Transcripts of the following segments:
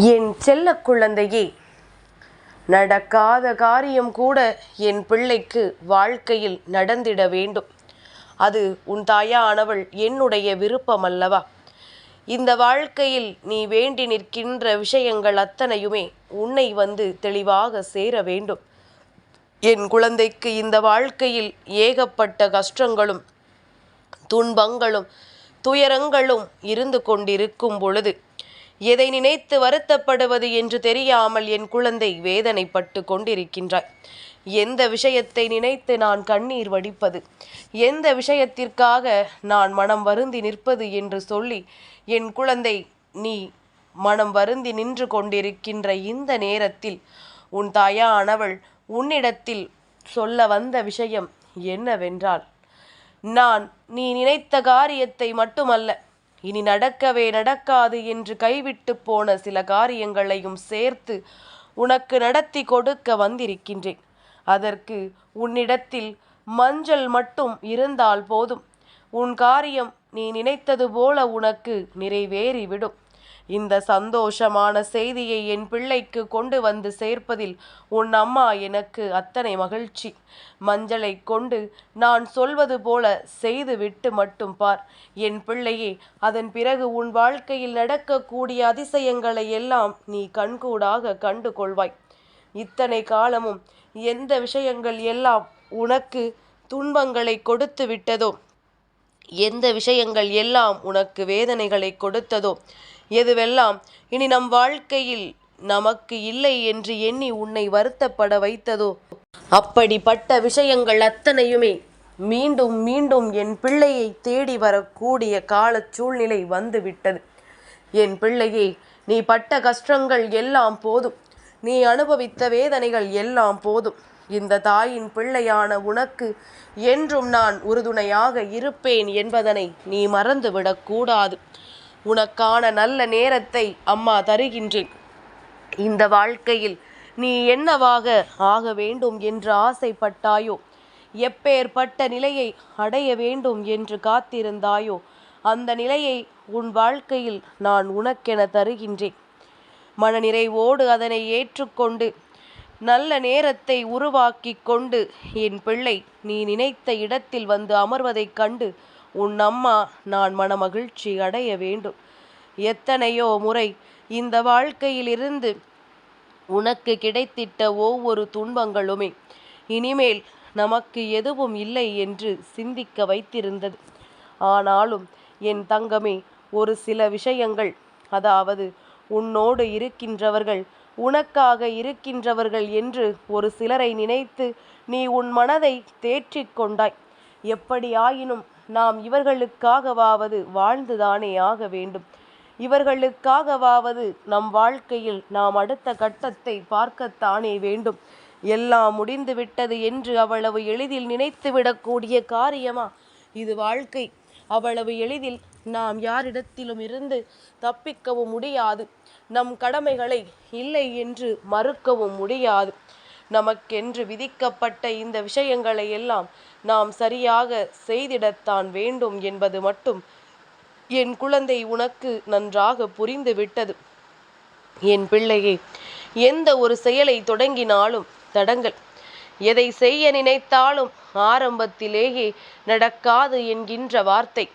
என் செல்ல குழந்தையே, நடக்காத காரியம் கூட என் பிள்ளைக்கு வாழ்க்கையில் நடந்திட வேண்டும். அது உன் தாயானவள் என்னுடைய விருப்பம் அல்லவா? இந்த வாழ்க்கையில் நீ வேண்டி நிற்கின்ற விஷயங்கள் அத்தனையுமே உன்னை வந்து தெளிவாக சேர வேண்டும். என் குழந்தைக்கு இந்த வாழ்க்கையில் ஏகப்பட்ட கஷ்டங்களும் துன்பங்களும் துயரங்களும் இருந்து கொண்டிருக்கும் பொழுது எதை நினைத்து வருத்தப்படுவது என்று தெரியாமல் என் குழந்தை வேதனைப்பட்டு கொண்டிருக்கின்றாய். எந்த விஷயத்தை நினைத்து நான் கண்ணீர் வடிப்பது, எந்த விஷயத்திற்காக நான் மனம் வருந்தி நிற்பது என்று சொல்லி என் குழந்தை நீ மனம் வருந்தி நின்று கொண்டிருக்கின்ற இந்த நேரத்தில் உன் தாயானவள் உன்னிடத்தில் சொல்ல வந்த விஷயம் என்னவென்றால், நான் நீ நினைத்த காரியத்தை மட்டுமல்ல, இனி நடக்கவே நடக்காது என்று கைவிட்டு போன சில காரியங்களையும் சேர்த்து உனக்கு நடத்தி கொடுக்க வந்திருக்கின்றேன். அதற்கு உன்னிடத்தில் மஞ்சள் மட்டும் இருந்தால் போதும். உன் காரியம் நீ நினைத்தது போல உனக்கு நிறைவேறிவிடும். இந்த சந்தோஷமான செய்தியை என் பிள்ளைக்கு கொண்டு வந்து சேர்ப்பதில் உன் அம்மா எனக்கு அத்தனை மகிழ்ச்சி. மஞ்சளை கொண்டு நான் சொல்வது போல செய்துவிட்டு மட்டும் பார் என் பிள்ளையே. அதன் பிறகு உன் வாழ்க்கையில் நடக்கக்கூடிய அதிசயங்களை எல்லாம் நீ கண்கூடாக கண்டு கொள்வாய். இத்தனை காலமும் எந்த விஷயங்கள் எல்லாம் உனக்கு துன்பங்களை கொடுத்து விட்டதோ, எந்த விஷயங்கள் எல்லாம் உனக்கு வேதனைகளை கொடுத்ததோ, எதுவெல்லாம் இனி நம் வாழ்க்கையில் நமக்கு இல்லை என்று எண்ணி உன்னை வருத்தப்பட வைத்ததோ, அப்படிப்பட்ட விஷயங்கள் அத்தனையுமே மீண்டும் மீண்டும் என் பிள்ளையை தேடி வரக்கூடிய கால சூழ்நிலை வந்துவிட்டது. என் பிள்ளையே, நீ பட்ட கஷ்டங்கள் எல்லாம் போதும், நீ அனுபவித்த வேதனைகள் எல்லாம் போதும். இந்த தாயின் பிள்ளையான உனக்கு என்றும் நான் உறுதுணையாக இருப்பேன் என்பதனை நீ மறந்துவிடக்கூடாது. உனக்கான நல்ல நேரத்தை அம்மா தருகின்றேன். இந்த வாழ்க்கையில் நீ என்னவாக ஆக வேண்டும் என்று ஆசைப்பட்டாயோ, எப்பேற்பட்ட நிலையை அடைய வேண்டும் என்று காத்திருந்தாயோ, அந்த நிலையை உன் வாழ்க்கையில் நான் உனக்கென தருகின்றேன். மனநிறைவோடு அதனை ஏற்றுக்கொண்டு நல்ல நேரத்தை உருவாக்கி கொண்டு என் பிள்ளை நீ நினைத்த இடத்தில் வந்து அமர்வதைக் கண்டு உன் அம்மா நான் மனமகிழ்ச்சி அடைய வேண்டும். எத்தனையோ முறை இந்த வாழ்க்கையிலிருந்து உனக்கு கிடைத்திட்ட ஒவ்வொரு துன்பங்களுமே இனிமேல் நமக்கு எதுவும் இல்லை என்று சிந்திக்க வைத்திருந்தது. ஆனாலும் என் தங்கமே, ஒரு சில விஷயங்கள், அதாவது உன்னோடு இருக்கின்றவர்கள், உனக்காக இருக்கின்றவர்கள் என்று ஒரு சிலரை நினைத்து நீ உன் மனதை தேற்றிக் கொண்டாய். எப்படியாயினும் நாம் இவர்களுக்காகவாவது வாழ்ந்துதானே ஆக வேண்டும். இவர்களுக்காகவாவது நம் வாழ்க்கையில் நாம் அடுத்த கட்டத்தை பார்க்கத்தானே வேண்டும். எல்லாம் முடிந்து விட்டது என்று அவ்வளவு எளிதில் நினைத்துவிடக்கூடிய காரியமா இது வாழ்க்கை? அவ்வளவு எளிதில் நாம் யாரிடத்திலும் இருந்து தப்பிக்கவும் முடியாது. நம் கடமைகளை இல்லை என்று மறுக்கவும் முடியாது. நமக்கென்று விதிக்கப்பட்ட இந்த விஷயங்களை எல்லாம் நாம் சரியாக செய்திடத்தான் வேண்டும் என்பது மட்டும் என் குழந்தை உனக்கு நன்றாக புரிந்து விட்டது. என் பிள்ளையே, எந்த ஒரு செயலை தொடங்கினாலும் தடங்கள், எதை செய்ய நினைத்தாலும் ஆரம்பத்திலேயே நடக்காது என்கின்ற வார்த்தை,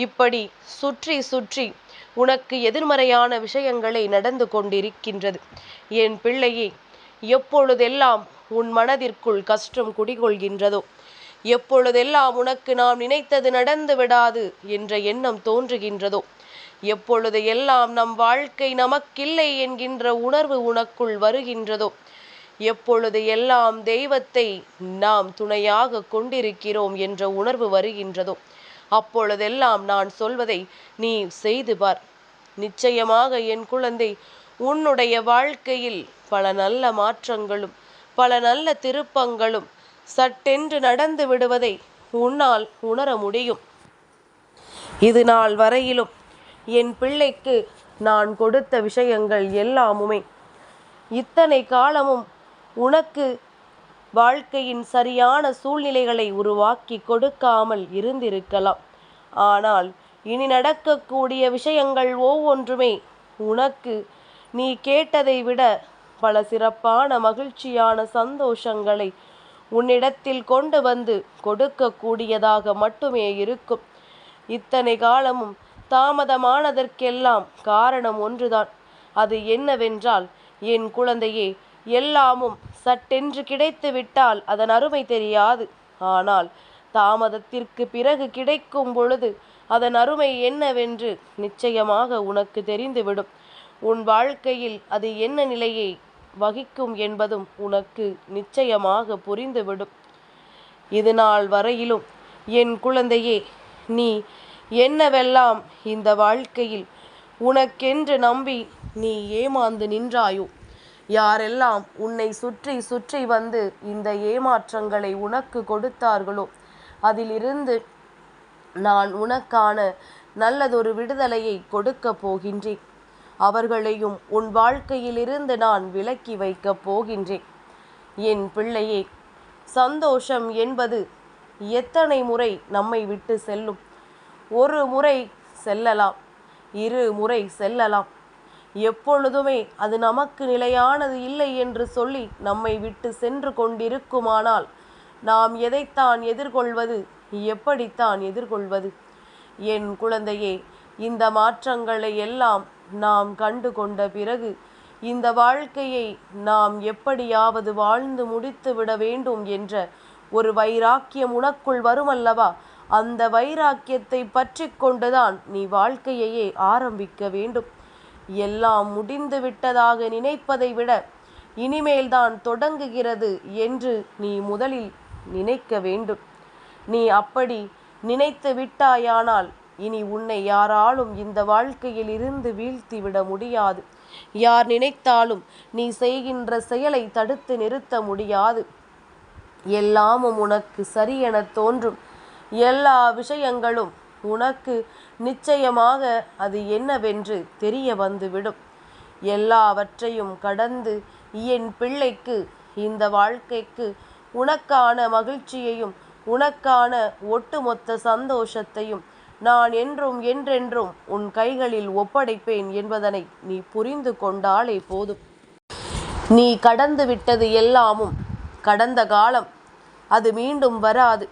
இப்படி சுற்றி சுற்றி உனக்கு எதிர்மறையான விஷயங்களை நடந்து கொண்டிருக்கின்றது. என் பிள்ளையே, எப்பொழுதெல்லாம் உன் மனதிற்குள் கஷ்டம் குடிகொள்கின்றதோ, எப்பொழுதெல்லாம் உனக்கு நாம் நினைத்தது நடந்து விடாது என்ற எண்ணம் தோன்றுகின்றதோ, எப்பொழுது எல்லாம் நம் வாழ்க்கை நமக்கில்லை என்கின்ற உணர்வு உனக்குள் வருகின்றதோ, எப்பொழுது எல்லாம் தெய்வத்தை நாம் துணையாக கொண்டிருக்கிறோம் என்ற உணர்வு வருகின்றதோ, அப்பொழுதெல்லாம் நான் சொல்வதை நீ செய்து பார். நிச்சயமாக என் குழந்தை, உன்னுடைய வாழ்க்கையில் பல நல்ல மாற்றங்களும் பல நல்ல திருப்பங்களும் சட்டென்று நடந்து விடுவதை உன்னால் உணர முடியும். இது நாள் வரையிலும் என் பிள்ளைக்கு நான் கொடுத்த விஷயங்கள் எல்லாமுமே இத்தனை காலமும் உனக்கு வாழ்க்கையின் சரியான சூழ்நிலைகளை உருவாக்கி கொடுக்காமல் இருந்திருக்கலாம். ஆனால் இனி நடக்கக்கூடிய விஷயங்கள் ஒவ்வொன்றுமே உனக்கு நீ கேட்டதை விட பல சிறப்பான மகிழ்ச்சியான சந்தோஷங்களை உன்னிடத்தில் கொண்டு வந்து கொடுக்கக்கூடியதாக மட்டுமே இருக்கும். இத்தனை காலமும் தாமதமானதற்கெல்லாம் காரணம் ஒன்றுதான். அது என்னவென்றால், என் குழந்தையே, எல்லாமும் சட்டென்று கிடைத்து விட்டால் அதன் அருமை தெரியாது. ஆனால் தாமதத்திற்கு பிறகு கிடைக்கும் பொழுது அதன் அருமை என்னவென்று நிச்சயமாக உனக்கு தெரிந்துவிடும். உன் வாழ்க்கையில் அது என்ன நிலையை வகிக்கும் என்பதும் உனக்கு நிச்சயமாக புரிந்துவிடும். இது நாள் வரையிலும் என் குழந்தையே, நீ என்னவெல்லாம் இந்த வாழ்க்கையில் உனக்கென்று நம்பி நீ ஏமாந்து நின்றாயோ, யாரெல்லாம் உன்னை சுற்றி சுற்றி வந்து இந்த ஏமாற்றங்களை உனக்கு கொடுத்தார்களோ, அதிலிருந்து நான் உனக்கான நல்லதொரு விடுதலையை கொடுக்கப் போகின்றேன். அவர்களையும் உன் வாழ்க்கையிலிருந்து நான் விலக்கி வைக்கப் போகின்றேன். என் பிள்ளையே, சந்தோஷம் என்பது எத்தனை முறை நம்மை விட்டு செல்லும்? ஒரு முறை செல்லலாம், 2 முறை செல்லலாம். எப்பொழுதுமே அது நமக்கு நிலையானது இல்லை என்று சொல்லி நம்மை விட்டு சென்று கொண்டிருக்குமானால் நாம் எதைத்தான் எதிர்கொள்வது? எப்படித்தான் எதிர்கொள்வது? என் குழந்தையே, இந்த மாற்றங்களை எல்லாம் நாம் கண்டு கொண்ட பிறகு இந்த வாழ்க்கையை நாம் எப்படியாவது வாழ்ந்து முடித்து விட வேண்டும் என்ற ஒரு வைராக்கியம் உனக்குள் வருமல்லவா? அந்த வைராக்கியத்தை பற்றி கொண்டுதான் நீ வாழ்க்கையையே ஆரம்பிக்க வேண்டும். எல்லாம் முடிந்து விட்டதாக நினைப்பதை விட இனிமேல்தான் தொடங்குகிறது என்று நீ முதலில் நினைக்க வேண்டும். நீ அப்படி நினைத்து விட்டாயானால் இனி உன்னை யாராலும் இந்த வாழ்க்கையில் இருந்து வீழ்த்திவிட முடியாது. யார் நினைத்தாலும் நீ செய்கின்ற செயலை தடுத்து நிறுத்த முடியாது. எல்லாமும் உனக்கு சரியென தோன்றும். எல்லா விஷயங்களும் உனக்கு நிச்சயமாக அது என்னவென்று தெரிய வந்துவிடும். எல்லாவற்றையும் கடந்து என் பிள்ளைக்கு இந்த வாழ்க்கைக்கு உனக்கான மகிழ்ச்சியையும் உனக்கான ஒட்டுமொத்த சந்தோஷத்தையும் நான் என்றும் என்றென்றும் உன் கைகளில் ஒப்படைப்பேன் என்பதனை நீ புரிந்து கொண்டாலே போதும். நீ கடந்து விட்டது எல்லாமும் கடந்த காலம். அது மீண்டும் வராது.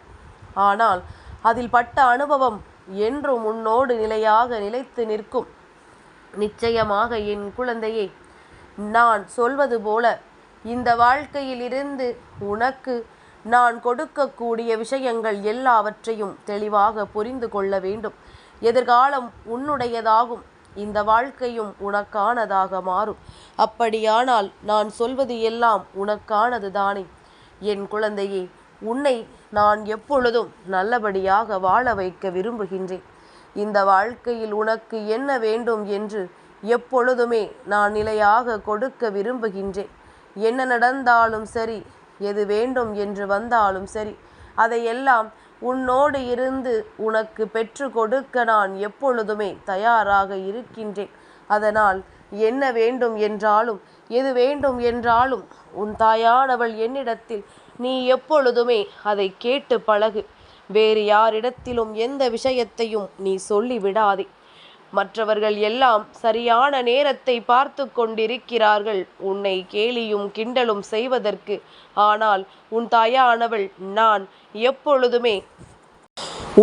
ஆனால் அதில் பட்ட அனுபவம் என்றும் உன்னோடு நிலையாக நிலைத்து நிற்கும். நிச்சயமாக என் குழந்தையே, நான் சொல்வது போல இந்த வாழ்க்கையில் இருந்து உனக்கு நான் கொடுக்கக்கூடிய விஷயங்கள் எல்லாவற்றையும் தெளிவாக புரிந்து கொள்ள வேண்டும். எதிர்காலம் உன்னுடையதாகும். இந்த வாழ்க்கையும் உனக்கானதாக மாறும். அப்படியானால் நான் சொல்வது எல்லாம் உனக்கானது தானே? என் குழந்தையே, உன்னை நான் எப்பொழுதும் நல்லபடியாக வாழ வைக்க விரும்புகின்றேன். இந்த வாழ்க்கையில் உனக்கு என்ன வேண்டும் என்று எப்பொழுதுமே நான் நிலையாக கொடுக்க விரும்புகின்றேன். என்ன நடந்தாலும் சரி, எது வேண்டும் என்று வந்தாலும் சரி, அதையெல்லாம் உன்னோடு இருந்து உனக்கு பெற்று கொடுக்க நான் எப்பொழுதுமே தயாராக இருக்கின்றேன். அதனால் என்ன வேண்டும் என்றாலும் எது வேண்டும் என்றாலும் உன் தாயானவள் என்னிடத்தில் நீ எப்பொழுதுமே அதை கேட்டு பழகு. வேறு யாரிடத்திலும் எந்த விஷயத்தையும் நீ சொல்லிவிடாதே. மற்றவர்கள் எல்லாம் சரியான நேரத்தை பார்த்து கொண்டிருக்கிறார்கள் உன்னை கேலியும் கிண்டலும் செய்வதற்கு. ஆனால் உன் தாயானவள் நான் எப்பொழுதுமே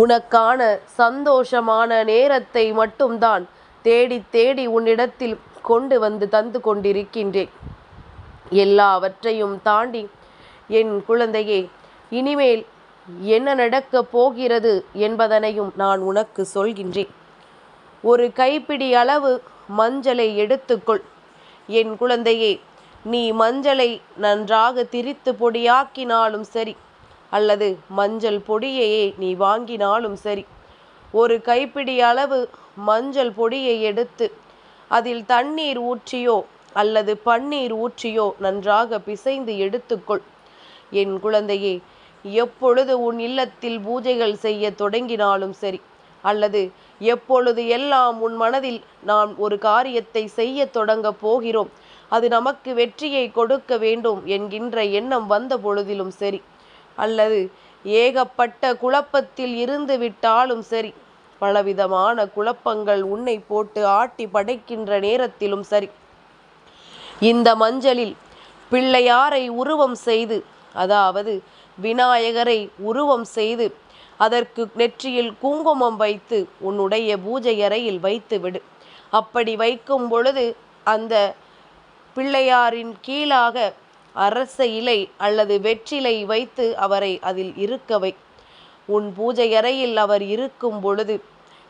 உனக்கான சந்தோஷமான நேரத்தை மட்டும்தான் தேடி தேடி உன்னிடத்தில் கொண்டு வந்து தந்து கொண்டிருக்கின்றேன். எல்லாவற்றையும் தாண்டி என் குழந்தையே, இனிமேல் என்ன நடக்கப் போகிறது என்பதனையும் நான் உனக்கு சொல்கின்றேன். ஒரு கைப்பிடி அளவு மஞ்சளை எடுத்துக்கொள். என் குழந்தையே, நீ மஞ்சளை நன்றாக திரித்து பொடியாக்கினாலும் சரி, அல்லது மஞ்சள் பொடியையே நீ வாங்கினாலும் சரி, ஒரு கைப்பிடி அளவு மஞ்சள் பொடியை எடுத்து அதில் தண்ணீர் ஊற்றியோ அல்லது பன்னீர் ஊற்றியோ நன்றாக பிசைந்து எடுத்துக்கொள். என் குழந்தையே, எப்பொழுது உன் இல்லத்தில் பூஜைகள் செய்ய தொடங்கினாலும் சரி, அல்லது எப்பொழுது எல்லாம் உன் மனதில் நாம் ஒரு காரியத்தை செய்ய தொடங்க போகிறோம், அது நமக்கு வெற்றியை கொடுக்க வேண்டும் என்கின்ற எண்ணம் வந்த பொழுதிலும் சரி, அல்லது ஏகப்பட்ட குழப்பத்தில் இருந்து விட்டாலும் சரி, பலவிதமான குழப்பங்கள் உன்னை போட்டு ஆட்டி படைக்கின்ற நேரத்திலும் சரி, இந்த மஞ்சளில் பிள்ளையாரை உருவம் செய்து, அதாவது விநாயகரை உருவம் செய்து, அதற்கு நெற்றியில் குங்குமம் வைத்து உன்னுடைய பூஜை அறையில் வைத்து விடு. அப்படி வைக்கும் பொழுது அந்த பிள்ளையாரின் கீழாக அரச இலை அல்லது வெற்றிலை வைத்து அவரை அதில் இருக்கவை. உன் பூஜை அறையில் அவர் இருக்கும் பொழுது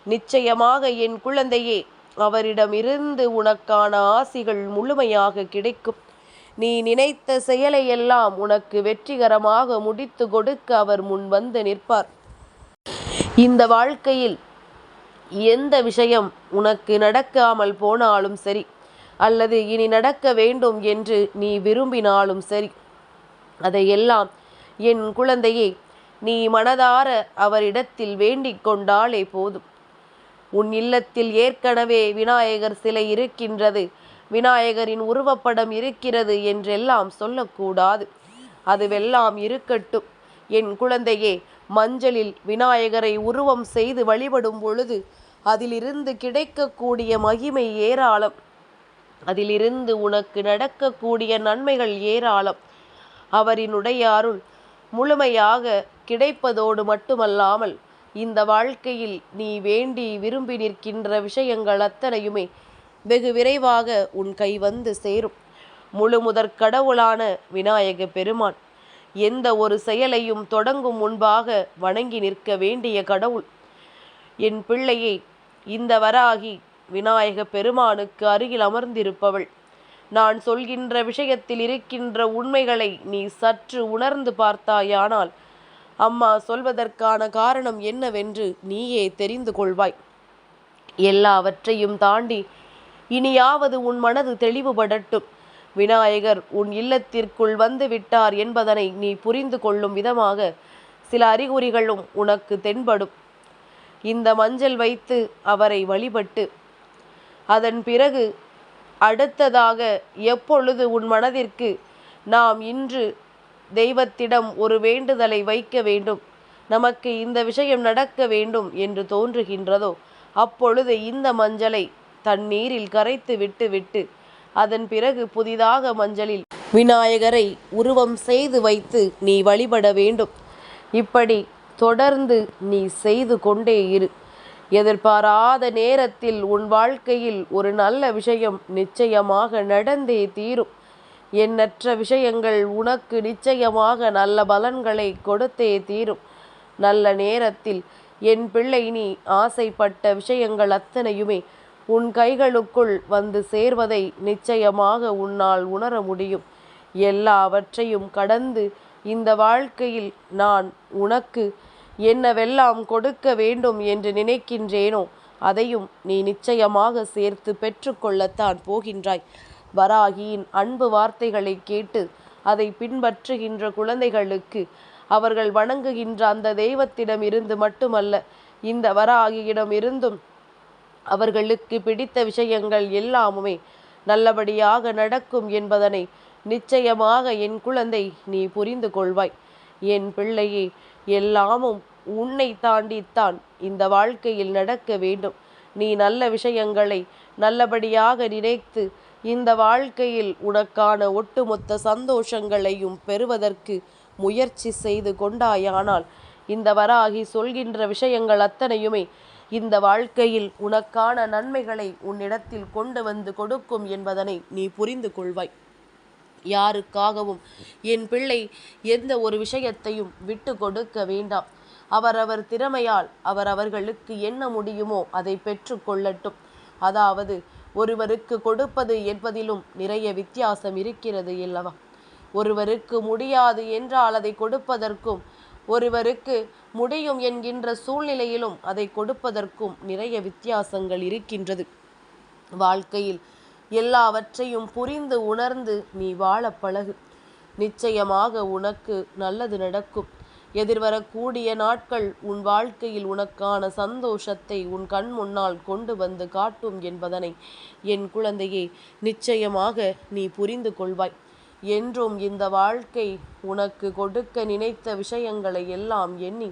நிச்சயமாக என் குழந்தையே, அவரிடமிருந்து உனக்கான ஆசிகள் முழுமையாக கிடைக்கும். நீ நினைத்த செயலையெல்லாம் உனக்கு வெற்றிகரமாக முடித்து கொடுக்க அவர் முன் வந்து நிற்பார். இந்த வாழ்க்கையில் எந்த விஷயம் உனக்கு நடக்காமல் போனாலும் சரி, அல்லது இனி நடக்க வேண்டும் என்று நீ விரும்பினாலும் சரி, அதையெல்லாம் என் குழந்தையே நீ மனதார அவரிடத்தில் வேண்டிக் கொண்டாலே போதும். உன் இல்லத்தில் ஏற்கனவே விநாயகர் சிலை இருக்கின்றது, விநாயகரின் உருவப்படம் இருக்கிறது என்றெல்லாம் சொல்லக்கூடாது. அதுவெல்லாம் இருக்கட்டும். என் குழந்தையே, மஞ்சளில் விநாயகரை உருவம் செய்து வழிபடும் பொழுது அதிலிருந்து கிடைக்கக்கூடிய மகிமை ஏராளம். அதிலிருந்து உனக்கு நடக்கக்கூடிய நன்மைகள் ஏராளம். அவரினுடைய அருள் முழுமையாக கிடைப்பதோடு மட்டுமல்லாமல் இந்த வாழ்க்கையில் நீ வேண்டி விரும்பி நிற்கின்ற விஷயங்கள் அத்தனையுமே வெகு விரைவாக உன் கை வந்து சேரும். முழு முதற் கடவுளான விநாயக பெருமான் எந்த ஒரு செயலையும் தொடங்கும் முன்பாக வணங்கி நிற்க வேண்டிய கடவுள். என் பிள்ளையே, இந்த வராகி விநாயக பெருமானுக்கு அருகில் அமர்ந்திருப்பவள். நான் சொல்கின்ற விஷயத்தில் இருக்கின்ற உண்மைகளை நீ சற்று உணர்ந்து பார்த்தாயானால் அம்மா சொல்வதற்கான காரணம் என்னவென்று நீயே தெரிந்து கொள்வாய். எல்லாவற்றையும் தாண்டி இனியாவது உன் மனது தெளிவுபடட்டும். விநாயகர் உன் இல்லத்திற்குள் வந்து விட்டார் என்பதனை நீ புரிந்து கொள்ளும் விதமாக சில அறிகுறிகளும் உனக்கு தென்படும். இந்த மஞ்சள் வைத்து அவரை வழிபட்டு அதன் பிறகு அடுத்ததாக எப்பொழுது உன் மனதிற்கு நாம் இன்று தெய்வத்திடம் ஒரு வேண்டுதலை வைக்க வேண்டும், நமக்கு இந்த விஷயம் நடக்க வேண்டும் என்று தோன்றுகின்றதோ அப்பொழுது இந்த மஞ்சளை தண்ணீரில் கரைத்து விட்டு அதன் பிறகு புதிதாக மஞ்சளில் விநாயகரை உருவம் செய்து வைத்து நீ வழிபட வேண்டும். இப்படி தொடர்ந்து நீ செய்து கொண்டே இரு. எதிர்பாராத நேரத்தில் உன் வாழ்க்கையில் ஒரு நல்ல விஷயம் நிச்சயமாக நடந்தே தீரும். எண்ணற்ற விஷயங்கள் உனக்கு நிச்சயமாக நல்ல பலன்களை கொடுத்தே தீரும். நல்ல நேரத்தில் என் பிள்ளை, நீ ஆசைப்பட்ட விஷயங்கள் அத்தனையுமே உன் கைகளுக்குள் வந்து சேர்வதை நிச்சயமாக உன்னால் உணர முடியும். எல்லாவற்றையும் கடந்து இந்த வாழ்க்கையில் நான் உனக்கு என்னவெல்லாம் கொடுக்க வேண்டும் என்று நினைக்கின்றேனோ அதையும் நீ நிச்சயமாக சேர்த்து பெற்றுக்கொள்ளத்தான் போகின்றாய். வராகியின் அன்பு வார்த்தைகளை கேட்டு அதை பின்பற்றுகின்ற குழந்தைகளுக்கு அவர்கள் வணங்குகின்ற அந்த தெய்வத்திடம் இருந்து மட்டுமல்ல, இந்த வராகியிடம் இருந்தும் அவர்களுக்கு பிடித்த விஷயங்கள் எல்லாமுமே நல்லபடியாக நடக்கும் என்பதனை நிச்சயமாக என் குழந்தை நீ புரிந்து கொள்வாய். என் பிள்ளையே, எல்லாமும் உன்னை தாண்டித்தான் இந்த வாழ்க்கையில் நடக்க வேண்டும். நீ நல்ல விஷயங்களை நல்லபடியாக நினைத்து இந்த வாழ்க்கையில் உனக்கான ஒட்டுமொத்த சந்தோஷங்களையும் பெறுவதற்கு முயற்சி செய்து கொண்டாயானால் இந்த வராகி சொல்கின்ற விஷயங்கள் அத்தனையுமே இந்த வாழ்க்கையில் உனக்கான நன்மைகளை உன்னிடத்தில் கொண்டு வந்து கொடுக்கும் என்பதனை நீ புரிந்து கொள்வாய். யாருக்காகவும் என் பிள்ளை எந்த ஒரு விஷயத்தையும் விட்டு கொடுக்க வேண்டாம். அவரவர் திறமையால் அவர்களுக்கு என்ன முடியுமோ அதை பெற்று கொள்ளட்டும். அதாவது ஒருவருக்கு கொடுப்பது என்பதிலும் நிறைய வித்தியாசம் இருக்கிறது அல்லவா? ஒருவருக்கு முடியாது என்றால் அதை கொடுப்பதற்கும், ஒருவருக்கு முடியும் என்கின்ற சூழ்நிலையிலும் அதை கொடுப்பதற்கும் நிறைய வித்தியாசங்கள் இருக்கின்றது. வாழ்க்கையில் எல்லாவற்றையும் புரிந்து உணர்ந்து நீ வாழ பழகு. நிச்சயமாக உனக்கு நல்லது நடக்கும். எதிர்வரக்கூடிய நாட்கள் உன் வாழ்க்கையில் உனக்கான சந்தோஷத்தை உன் கண் முன்னால் கொண்டு வந்து காட்டும் என்பதனை என் குழந்தையே நிச்சயமாக நீ புரிந்து கொள்வாய். என்றும் இந்த வாழ்க்கை உனக்கு கொடுக்க நினைத்த விஷயங்களை எல்லாம் எண்ணி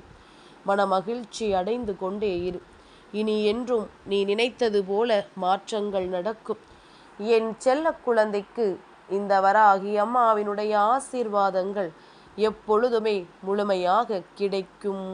மனமகிழ்ச்சி அடைந்து கொண்டே இரு. இனி என்றும் நீ நினைத்தது போல மாற்றங்கள் நடக்கும். என் செல்ல குழந்தைக்கு இந்த வராகி அம்மாவினுடைய ஆசீர்வாதங்கள் எப்பொழுதுமே முழுமையாக கிடைக்கும்.